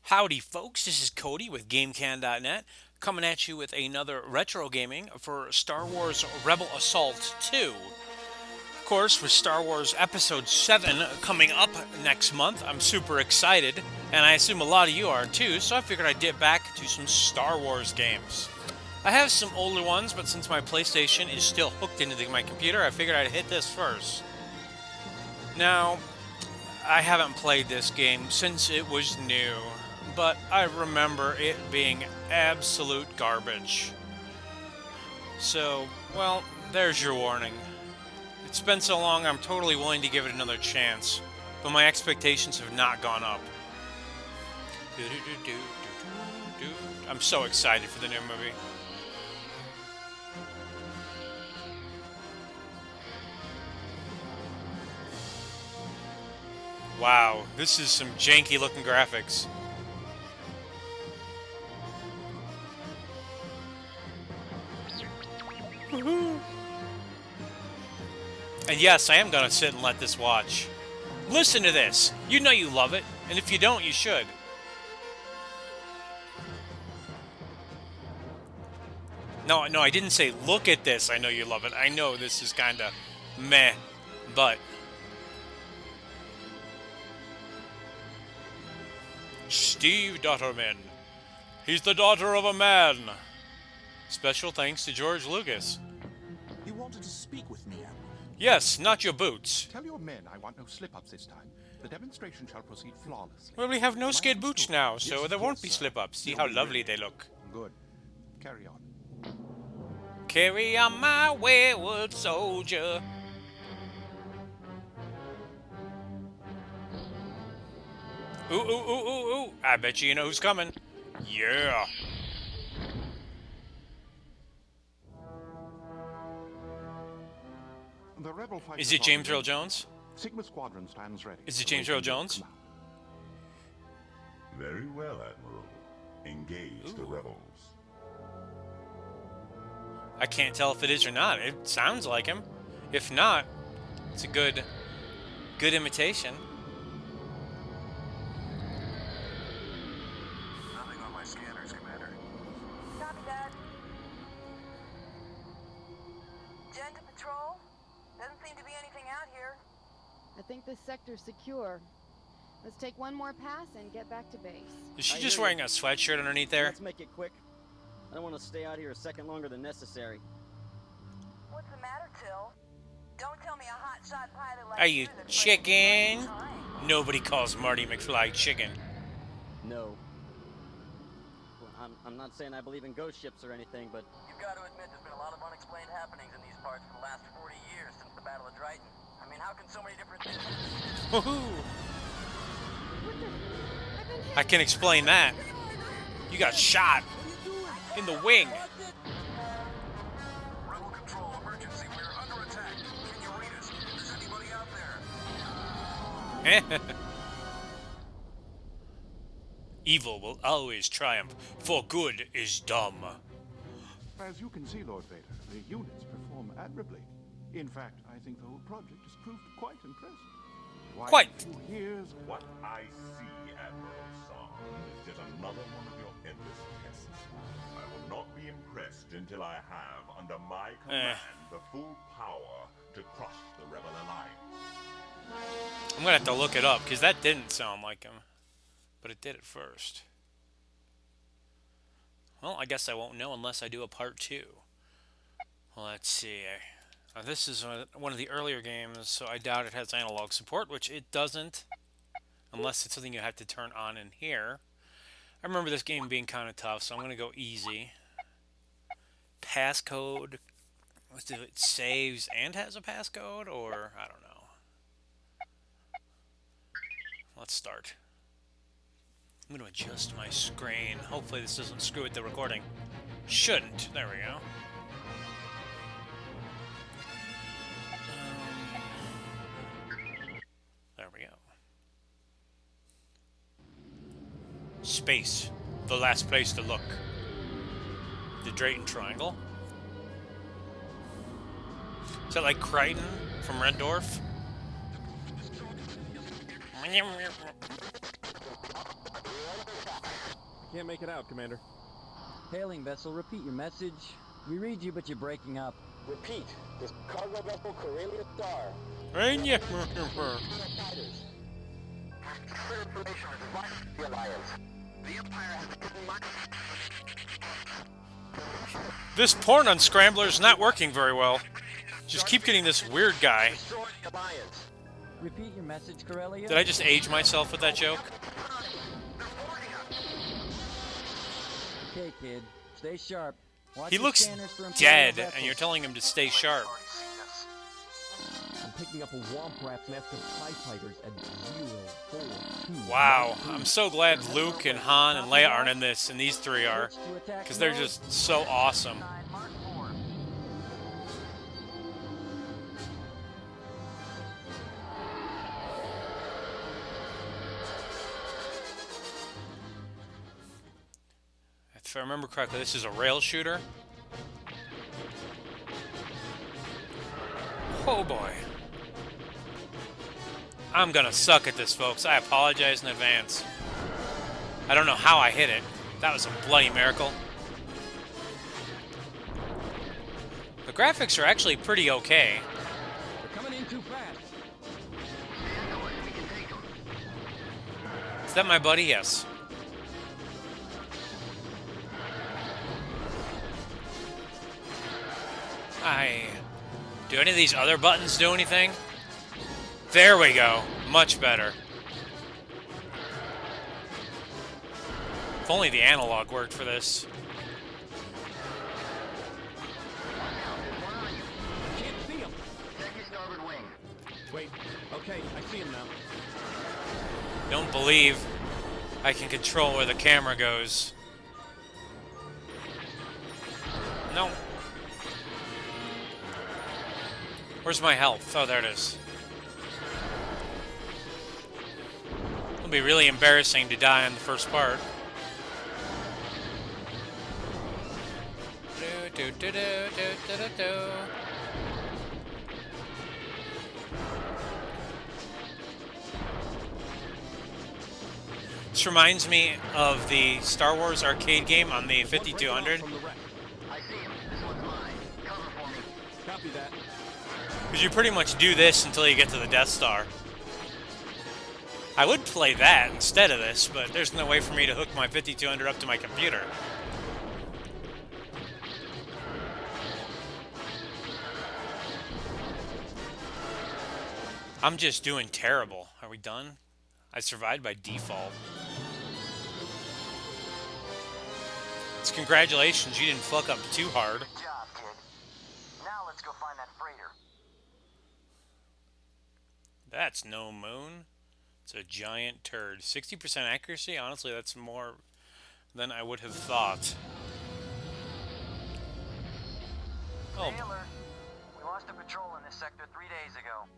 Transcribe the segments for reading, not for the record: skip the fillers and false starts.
Howdy, folks. This is Cody with GameCan.net coming at you with another retro gaming for Star Wars Rebel Assault 2. Of course, with Star Wars Episode 7 coming up next month, I'm super excited, and I assume a lot of you are too, so I figured I'd dip back to some Star Wars games. I have some older ones, but since my PlayStation is still hooked into my computer, I figured I'd hit this first. Now, I haven't played this game since it was new, but I remember it being absolute garbage. So, well, there's your warning. It's been so long, I'm totally willing to give it another chance, but my expectations have not gone up. I'm so excited for the new movie. Wow, this is some janky looking graphics. And yes, I am gonna sit and let this watch. Listen to this. You know you love it, and if you don't, you should. No, I didn't say look at this. I know you love it. I know this is kind of meh, but Steve Dotterman. He's the daughter of a man. Special thanks to George Lucas. You wanted to speak with me, Admiral. Yes, not your boots. Tell your men I want no slip-ups this time. The demonstration shall proceed flawlessly. Well, we have no Am I skate boots understood? now, so Yes, there of won't course, be sir. slip-ups. See You'll how be lovely ready. they look. Good. Carry on. Carry on my wayward soldier. Ooh, ooh, ooh, ooh, ooh. I bet you know who's coming. Yeah. The rebel fighters Is it are James Earl ready. Jones? Sigma Squadron stands ready. Is it James Earl Jones? Very well, Admiral. Engage the rebels. I can't tell if it is or not. It sounds like him. If not, it's a good imitation. Nothing on my scanners, Commander. Copy that. Gen to patrol? Doesn't seem to be anything out here. I think this sector's secure. Let's take one more pass and get back to base. Is she I just hear wearing you. a sweatshirt underneath there? Let's make it quick. I don't want to stay out here a second longer than necessary. What's the matter, Till? Don't tell me a hotshot pilot like Are you that's chicken? wasting time. Nobody calls Marty McFly chicken. No. Well, I'm not saying I believe in ghost ships or anything, but You've got to admit there's been a lot of unexplained happenings in these parts for the last 40 years since the Battle of Dryden. I mean, how can so many different things... Woohoo! I can explain that. You got shot in the wing. Rebel Control, emergency. We're under attack. Can you read us? Is anybody out there? Evil will always triumph, for good is dumb. As you can see, Lord Vader, the units perform admirably. In fact, I think the whole project has proved quite impressive. Why Quite. don't you here's What I see, Admiral Song, is just another one of your endless tests. I will not be impressed until I have, under my command, the full power to crush the Rebel Alliance. I'm gonna have to look it up, because that didn't sound like him. But it did at first. Well, I guess I won't know unless I do a part 2. Well, let's see. This is one of the earlier games, so I doubt it has analog support, which it doesn't. Unless it's something you have to turn on in here. I remember this game being kind of tough, so I'm going to go easy. Passcode. If it saves and has a passcode, or I don't know. Let's start. I'm going to adjust my screen. Hopefully this doesn't screw with the recording. Shouldn't. There we go. There we go. Space. The last place to look. The Drayton Triangle. Is that like Crichton from Red Dwarf? can't make it out, Commander. Hailing vessel, repeat your message. We read you, but you're breaking up. Repeat, this cargo vessel Corellia Star. Rainier. Fighters. For information, the Alliance. The Empire has taken my... This porn on Scrambler's not working very well. Just keep getting this weird guy. Destroy the Alliance. Repeat your message, Corellia. Did I just age myself with that joke? Okay, kid. Stay sharp. Watch He your looks scanners for Imperial dead, vessels. and you're telling him to stay sharp. I'm picking up a Womp Rat's nest of TIE fighters at 042. Wow, I'm so glad Luke and Han and Leia aren't in this, and these three are, Switch to attack because they're mode. just so awesome. Mark 4. If I remember correctly, this is a rail shooter. Oh boy. I'm gonna suck at this, folks. I apologize in advance. I don't know how I hit it. That was a bloody miracle. The graphics are actually pretty okay. They're coming in too fast. Is that my buddy? Yes. Do any of these other buttons do anything? There we go. Much better. If only the analog worked for this. Can't see him. Check your starboard wing. Wait. Okay, I see him now. Don't believe I can control where the camera goes. No. Where's my health? Oh, there it is. It'll be really embarrassing to die in the first part. Do, do, do, do, do, do, do. This reminds me of the Star Wars arcade game on the 5200. From the wreck. I see him. This one's mine. Cover for me. Copy that. Because you pretty much do this until you get to the Death Star. I would play that instead of this, but there's no way for me to hook my 5200 up to my computer. I'm just doing terrible. Are we done? I survived by default. It's congratulations, you didn't fuck up too hard. Good job, kid. Now let's go find that freighter. That's no moon. It's a giant turd. 60% accuracy? Honestly, that's more than I would have thought. Oh, Taylor, we lost a patrol in this sector 3 days ago.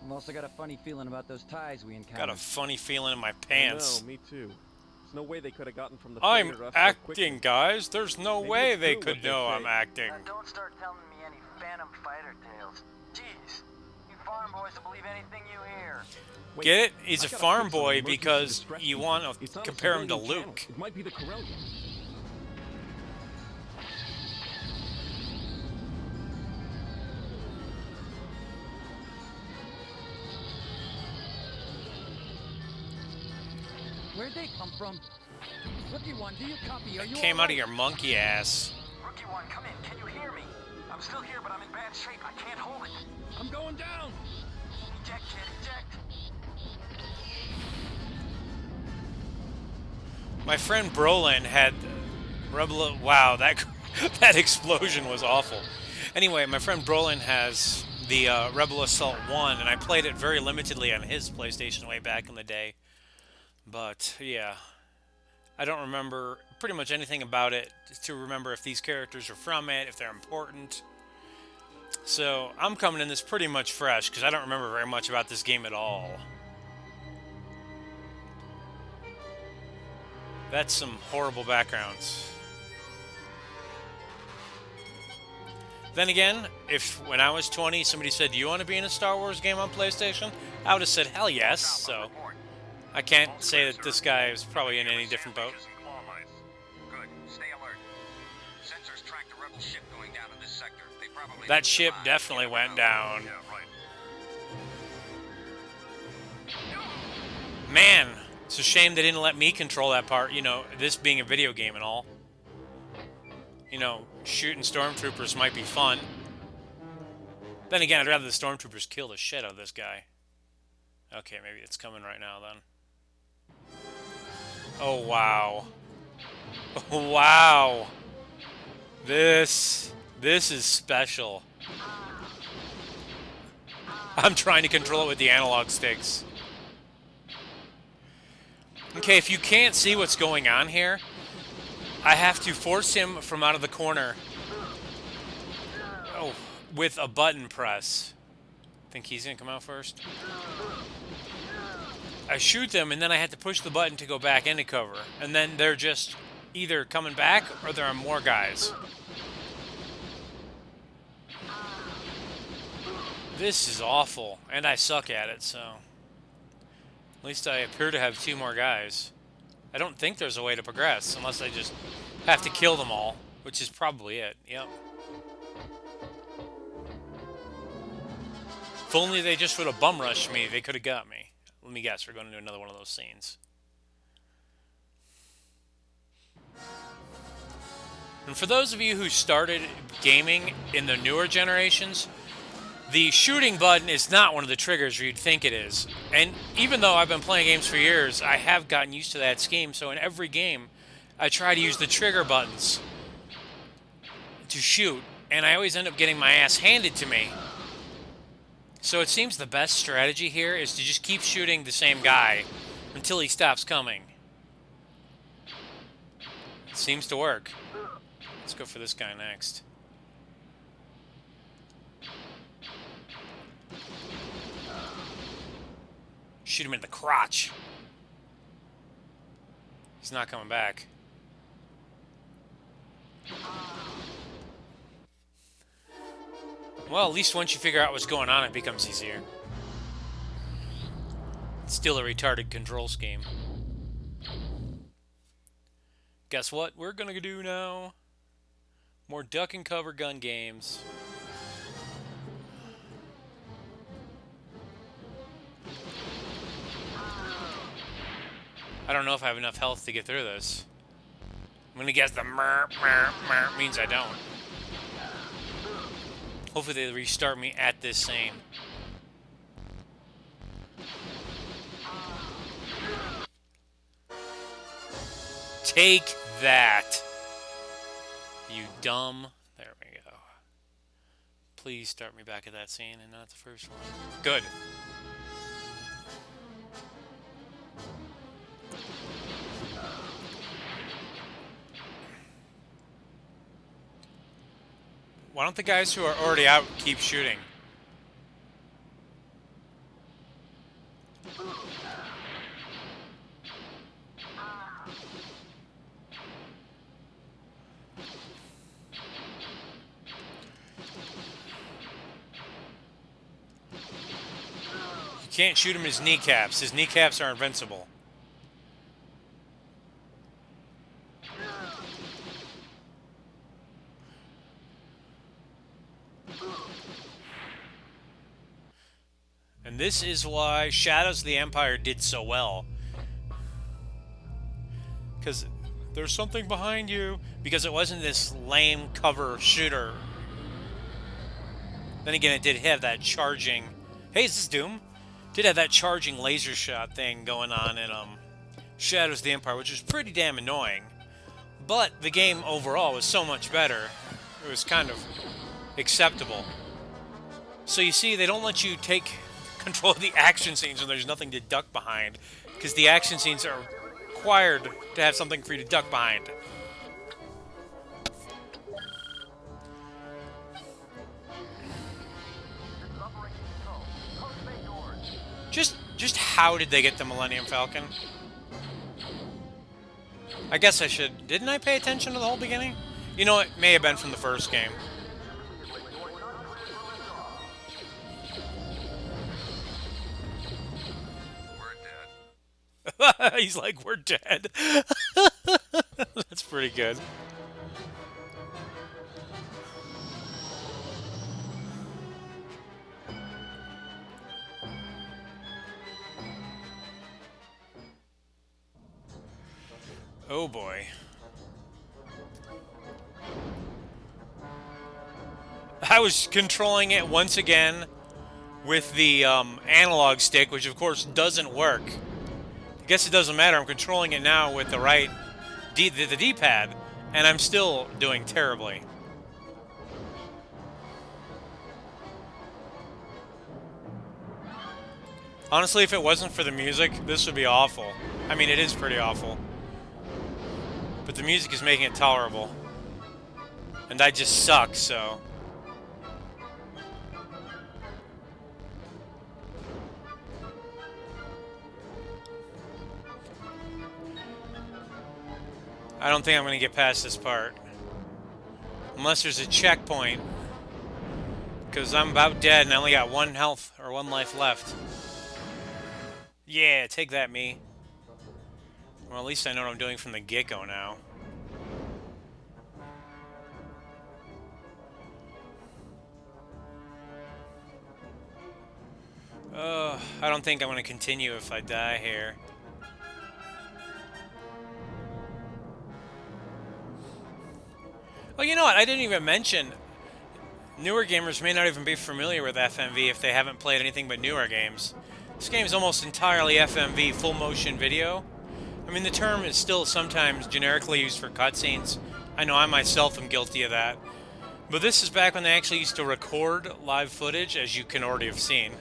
I've also got a funny feeling about those ties we encountered. got a funny feeling in my pants. No, me too. There's no way they could have gotten from the I'm freighter to us so acting, quickly. guys. There's no Maybe way it's they true could what they know say. I'm acting. Don't start telling me any phantom fighter tales. Jeez, you farm boys will believe anything you hear. Wait, Get it? He's I a gotta farm fix some boy emergency because distress you feed. want to It's on a compare him to civilian channel. Luke. It might be the Corellia. Where'd they come from? Rookie One, do you copy? Are you Came all out of your monkey ass. Rookie One, come in. Can you hear me? I'm still here, but I'm in bad shape. I can't hold it. I'm going down. Eject, kid, eject. My friend Brolin had Rebel. Wow, that that explosion was awful. Anyway, my friend Brolin has the Rebel Assault 1, and I played it very limitedly on his PlayStation way back in the day. But yeah, I don't remember pretty much anything about it to remember if these characters are from it, if they're important. So I'm coming in this pretty much fresh because I don't remember very much about this game at all. That's some horrible backgrounds. Then again, if when I was 20 somebody said, "Do you want to be in a Star Wars game on PlayStation?" I would have said, "Hell yes." So I can't say that this guy is probably in any different boat. Good. Stay alert. Sensors tracked a rebel ship going down in this sector. They probably That ship definitely went down. Yeah, right. Man, it's a shame they didn't let me control that part, you know, this being a video game and all. You know, shooting stormtroopers might be fun. Then again, I'd rather the stormtroopers kill the shit out of this guy. Okay, maybe it's coming right now then. Oh, wow. Oh, wow. This is special. I'm trying to control it with the analog sticks. Okay, if you can't see what's going on here, I have to force him from out of the corner. Oh, with a button press. Think he's gonna come out first? I shoot them, and then I have to push the button to go back into cover. And then they're just either coming back, or there are more guys. This is awful, and I suck at it, so... At least I appear to have 2 more guys. I don't think there's a way to progress, unless I just have to kill them all, which is probably it, yep. If only they just would have bum rushed me, they could have got me. Let me guess, we're going to do another one of those scenes. And for those of you who started gaming in the newer generations, the shooting button is not one of the triggers you'd think it is. And even though I've been playing games for years, I have gotten used to that scheme, so in every game, I try to use the trigger buttons to shoot, and I always end up getting my ass handed to me. So it seems the best strategy here is to just keep shooting the same guy until he stops coming. It seems to work. Let's go for this guy next. Shoot him in the crotch. He's not coming back. Well, at least once you figure out what's going on, it becomes easier. It's still a retarded control scheme. Guess what we're gonna do now? More duck and cover gun games. I don't know if I have enough health to get through this. I'm gonna guess the merp means I don't. Hopefully they restart me at this scene. Take that, you dumb. There we go. Please start me back at that scene and not the first one. Good. Why don't the guys who are already out keep shooting? You can't shoot him in his kneecaps. His kneecaps are invincible. And this is why Shadows of the Empire did so well. Because there's something behind you. Because it wasn't this lame cover shooter. Then again, it did have that charging... Hey, is this Doom? Did have that charging laser shot thing going on in Shadows of the Empire, which was pretty damn annoying. But the game overall was so much better. It was kind of acceptable. So you see, they don't let you take control of the action scenes when there's nothing to duck behind, because the action scenes are required to have something for you to duck behind. Just how did they get the Millennium Falcon? I guess I should... Didn't I pay attention to the whole beginning? You know, it may have been from the first game. He's like, we're dead. That's pretty good. Oh boy. I was controlling it once again with the analog stick, which of course doesn't work. I guess it doesn't matter. I'm controlling it now with the right the D-pad, and I'm still doing terribly. Honestly, if it wasn't for the music, this would be awful. I mean, it is pretty awful. But the music is making it tolerable. And I just suck, so... I don't think I'm going to get past this part. Unless there's a checkpoint. Because I'm about dead and I only got one health, or one life left. Yeah, take that, me. Well, at least I know what I'm doing from the get-go now. I don't think I'm going to continue if I die here. Oh, you know what? I didn't even mention... Newer gamers may not even be familiar with FMV if they haven't played anything but newer games. This game is almost entirely FMV, full motion video. I mean, the term is still sometimes generically used for cutscenes. I know I myself am guilty of that. But this is back when they actually used to record live footage, as you can already have seen.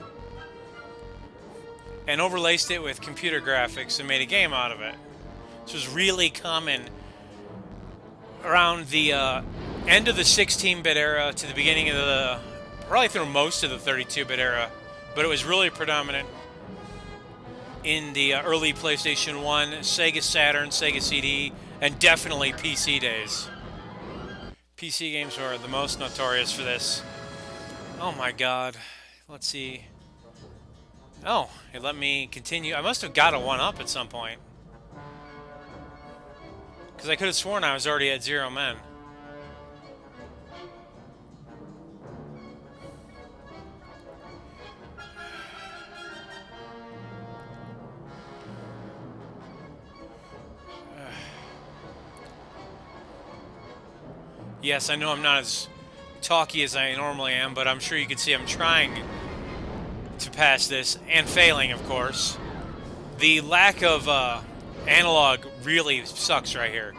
And overlaced it with computer graphics and made a game out of it. This was really common around the end of the 16-bit era to the beginning of the... probably through most of the 32-bit era. But it was really predominant in the early PlayStation 1, Sega Saturn, Sega CD, and definitely PC days. PC games were the most notorious for this. Oh my god. Let's see. Oh, it let me continue. I must have got a 1-up at some point. Because I could have sworn I was already at 0 men. Yes, I know I'm not as talky as I normally am, but I'm sure you can see I'm trying to pass this, and failing, of course. The lack of analog really sucks right here.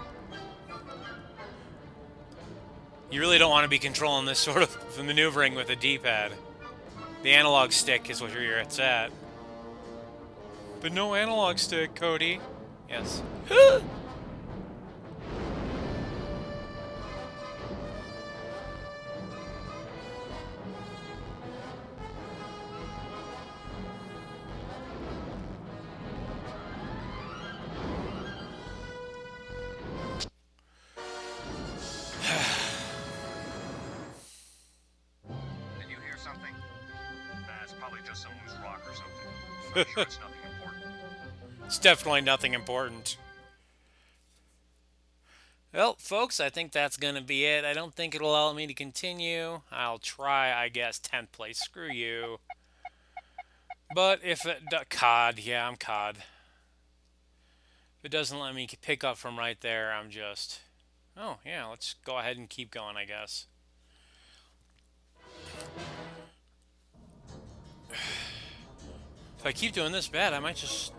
You really don't want to be controlling this sort of maneuvering with a D-pad. The analog stick is what you're at. But no analog stick, Cody. Yes. Did you hear something? Nah, it's probably just some loose rock or something. I'm sure it's nothing important. It's definitely nothing important. Well, folks, I think that's going to be it. I don't think it'll allow me to continue. I'll try, I guess, 10th place. Screw you. But if it... COD. Yeah, I'm COD. If it doesn't let me pick up from right there, I'm just... Oh, yeah, let's go ahead and keep going, I guess. If I keep doing this bad, I might just...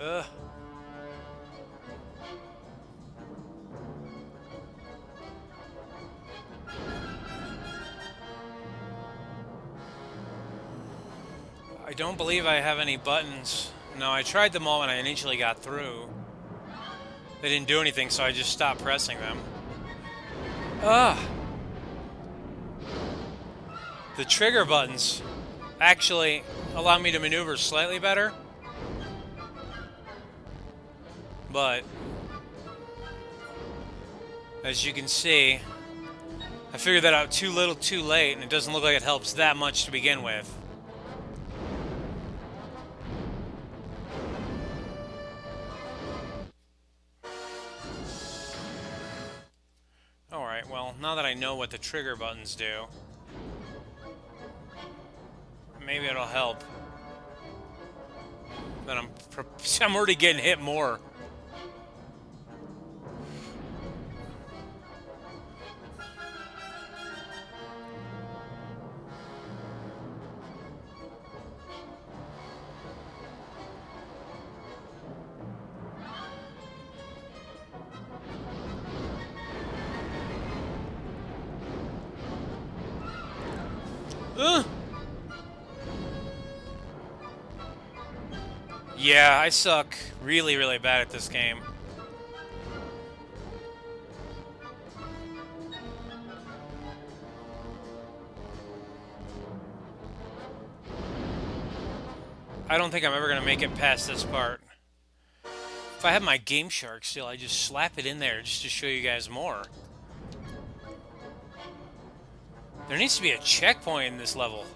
I don't believe I have any buttons. No, I tried them all when I initially got through. They didn't do anything, so I just stopped pressing them. The trigger buttons actually allow me to maneuver slightly better. But, as you can see, I figured that out too little too late, and it doesn't look like it helps that much to begin with. now that I know what the trigger buttons do, maybe it'll help. But I'm already getting hit more. Yeah, I suck really, really bad at this game. I don't think I'm ever going to make it past this part. If I have my Game Shark still, I just slap it in there just to show you guys more. There needs to be a checkpoint in this level.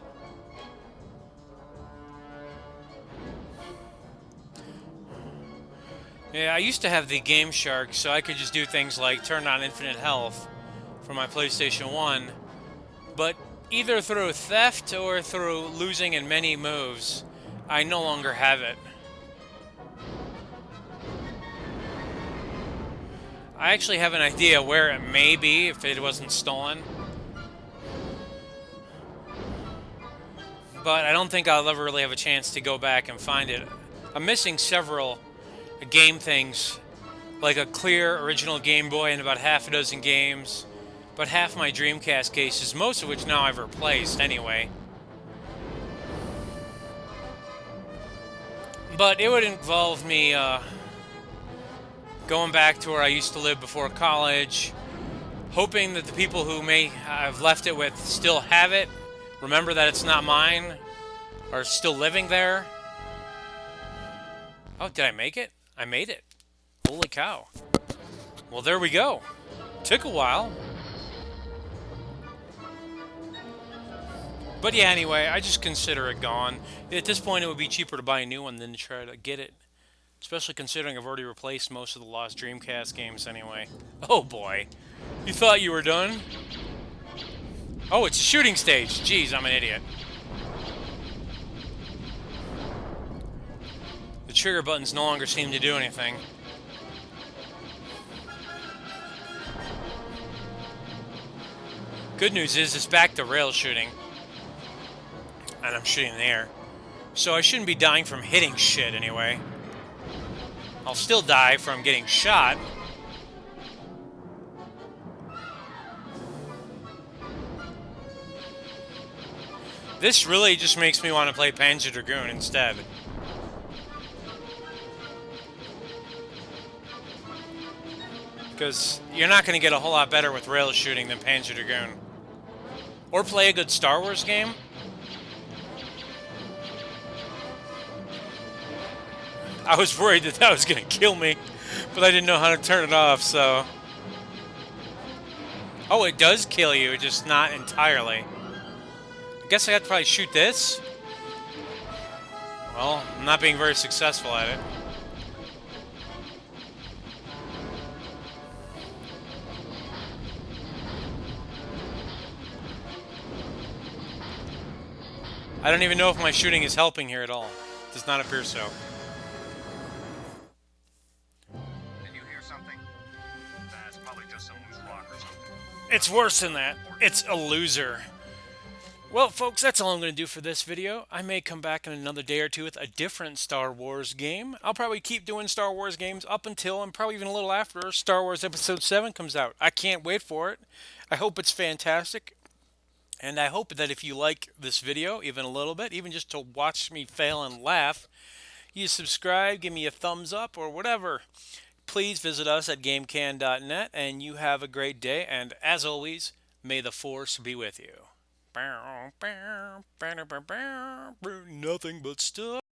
Yeah, I used to have the Game Shark, so I could just do things like turn on infinite health for my PlayStation 1. But either through theft or through losing in many moves, I no longer have it. I actually have an idea where it may be if it wasn't stolen. But I don't think I'll ever really have a chance to go back and find it. I'm missing several game things, like a clear original Game Boy and about half a dozen games, but half my Dreamcast cases, most of which now I've replaced anyway. But it would involve me going back to where I used to live before college, hoping that the people who may have left it with still have it, remember that it's not mine, are still living there. Oh, did I make it? I made it. Holy cow. Well, there we go. Took a while. But yeah, anyway, I just consider it gone. At this point, it would be cheaper to buy a new one than to try to get it. Especially considering I've already replaced most of the lost Dreamcast games anyway. Oh boy. You thought you were done? Oh, it's a shooting stage. Jeez, I'm an idiot. The trigger buttons no longer seem to do anything. Good news is it's back to rail shooting. And I'm shooting in the air. So I shouldn't be dying from hitting shit anyway. I'll still die from getting shot. This really just makes me want to play Panzer Dragoon instead. Because you're not going to get a whole lot better with rail shooting than Panzer Dragoon. Or play a good Star Wars game. I was worried that was going to kill me, but I didn't know how to turn it off, so... Oh, it does kill you, just not entirely. I guess I have to probably shoot this? Well, I'm not being very successful at it. I don't even know if my shooting is helping here at all. It does not appear so. Did you hear something? That's probably just some loose rock or something. It's worse than that. It's a loser. Well, folks, that's all I'm going to do for this video. I may come back in another day or two with a different Star Wars game. I'll probably keep doing Star Wars games up until, and probably even a little after, Star Wars Episode 7 comes out. I can't wait for it. I hope it's fantastic. And I hope that if you like this video, even a little bit, even just to watch me fail and laugh, you subscribe, give me a thumbs up, or whatever. Please visit us at GameCan.net, and you have a great day. And as always, may the Force be with you. Nothing but stuff.